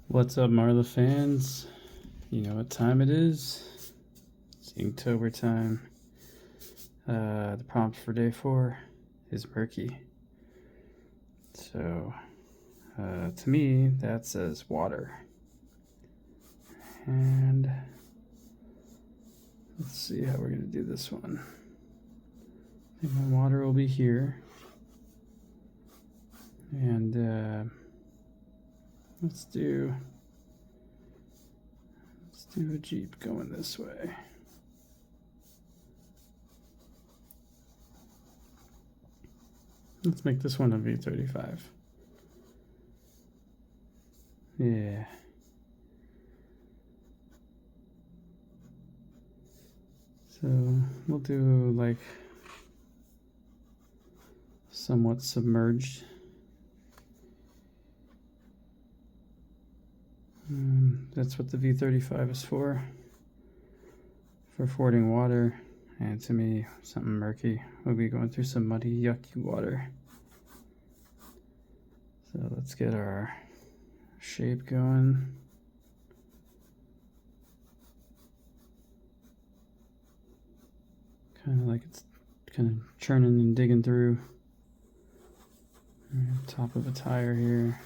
What's up, Marla fans? You know what time it is? It's Inktober time. The prompt for day 4 is murky. So, to me, that says water. And let's see how we're going to do this one. I think my water will be here. And let's do a Jeep going this way. Let's make this one a V35. Yeah. So we'll do like somewhat submerged. That's what the V35 is for fording water. And to me, something murky. We'll be going through some muddy, yucky water. So let's get our shape going. Kind of like it's kind of churning and digging through. Top of a tire here.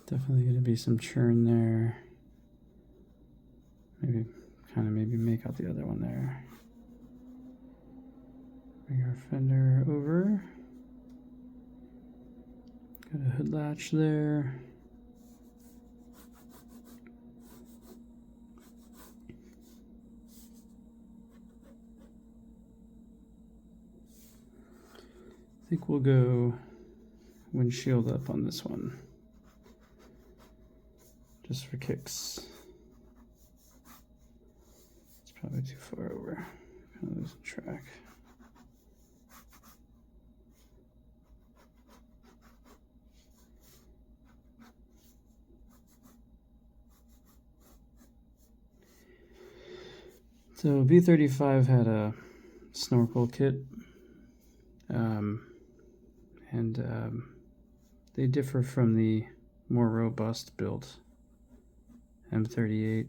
Definitely going to be some churn there. Maybe make out the other one there. Bring our fender over. Got a hood latch there. I think we'll go windshield up on this one. Just for kicks. It's probably too far over. Kind of losing track. So V35 had a snorkel kit, and they differ from the more robust built M38.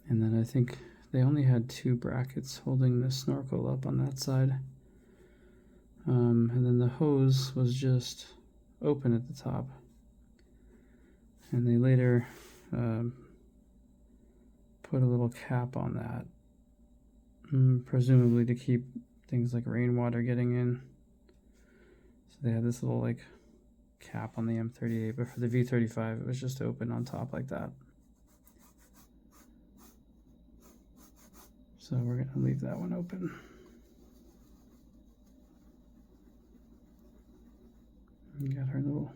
And then I think they only had 2 brackets holding the snorkel up on that side. And then the hose was just open at the top. And they later put a little cap on that, presumably to keep things like rainwater getting in. So they had this little like cap on the M38, but for the V35 it was just open on top like that. So we're going to leave that one open. We got our little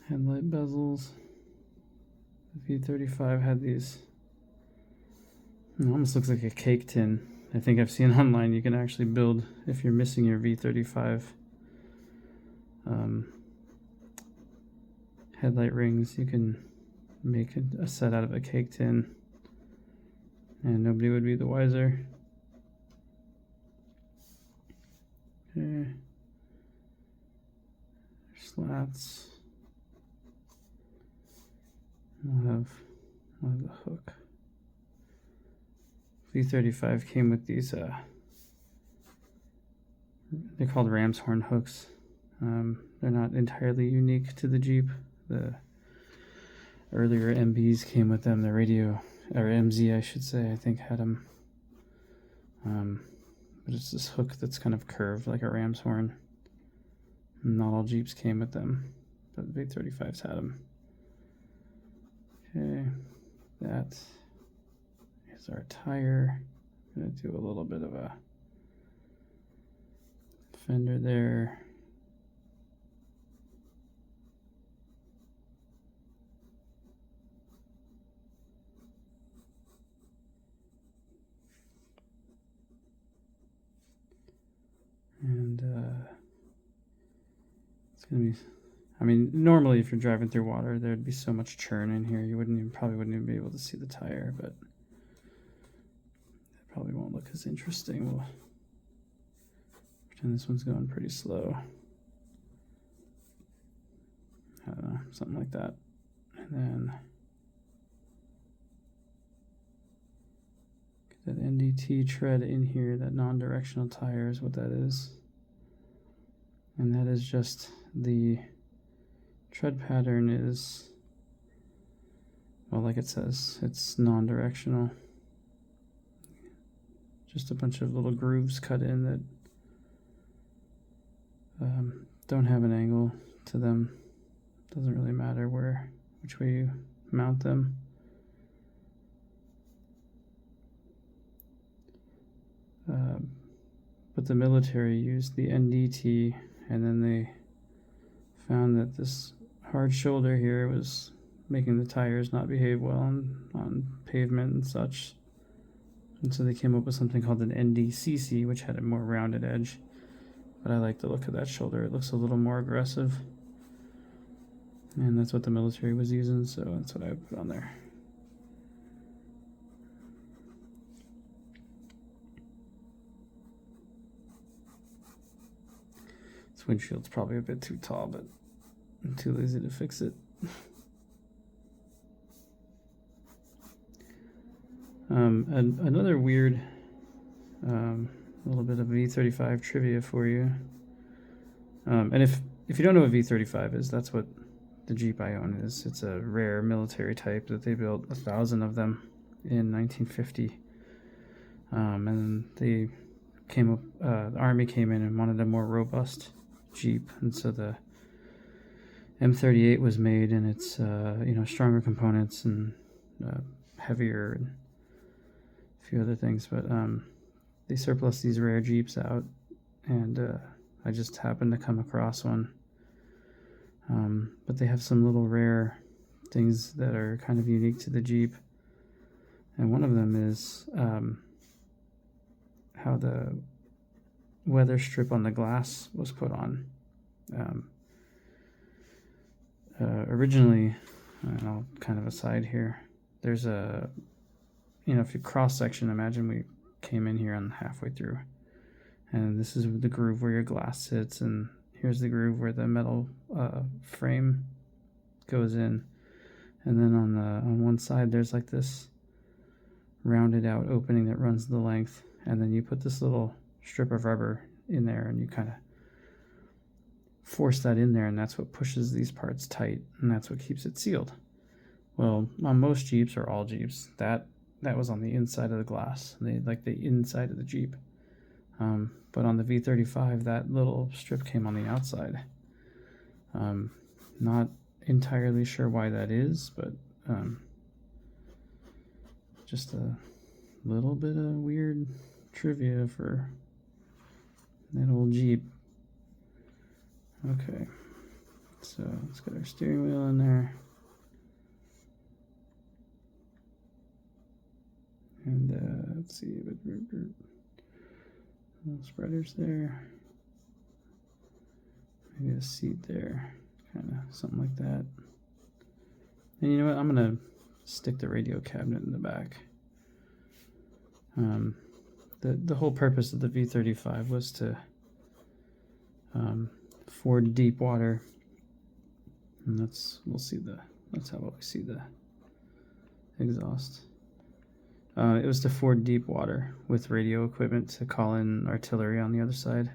headlight bezels. The V35 had these, it almost looks like a cake tin. I think I've seen online you can actually build, if you're missing your V35 headlight rings, you can make a set out of a cake tin and nobody would be the wiser. Okay. Slats. We'll have the hook. V35 came with these, they're called ram's horn hooks. They're not entirely unique to the Jeep. The earlier MBs came with them. The radio, or MZ I should say, I think had them. But it's this hook that's kind of curved like a ram's horn. Not all Jeeps came with them, but the V35s had them. Okay, that is our tire. I'm going to do a little bit of a fender there. And it's going to be I mean, normally if you're driving through water, there'd be so much churn in here, you probably wouldn't even be able to see the tire, but it probably won't look as interesting. We'll pretend this one's going pretty slow. I don't know, something like that. And then get that NDT tread in here, that non-directional tire is what that is. And that is just the tread pattern is, well, like it says, it's non-directional. Just a bunch of little grooves cut in that don't have an angle to them. Doesn't really matter which way you mount them. But the military used the NDT, and then they found that this hard shoulder here was making the tires not behave well on pavement and such. And so they came up with something called an NDCC, which had a more rounded edge. But I like the look of that shoulder. It looks a little more aggressive. And that's what the military was using, so that's what I would put on there. This windshield's probably a bit too tall, but I'm too lazy to fix it. Another weird little bit of V35 trivia for you. And if you don't know what V35 is, that's what the Jeep I own is. It's a rare military type that they built 1,000 of them in 1950. And they came up, the Army came in and wanted a more robust Jeep, and so the M38 was made, and it's stronger components and heavier and a few other things. But they surplus these rare Jeeps out, and I just happened to come across one. But they have some little rare things that are kind of unique to the Jeep, and one of them is how the weather strip on the glass was put on. Originally, and I'll kind of aside here, there's a, if you cross section, imagine we came in here on halfway through, and this is the groove where your glass sits, and here's the groove where the metal frame goes in, and then on one side there's like this rounded out opening that runs the length, and then you put this little strip of rubber in there, and you kind of force that in there, and that's what pushes these parts tight, and that's what keeps it sealed. Well, on most Jeeps, or all Jeeps, that was on the inside of the glass, like the inside of the Jeep. But on the V35, that little strip came on the outside. Not entirely sure why that is, but just a little bit of weird trivia for that old Jeep. Okay, so let's get our steering wheel in there. And let's see, little spreaders there. Maybe a seat there, kind of something like that. And you know what? I'm gonna stick the radio cabinet in the back. The whole purpose of the V35 was to ford deep water, and let's how about we see the exhaust. It was to ford deep water with radio equipment to call in artillery on the other side.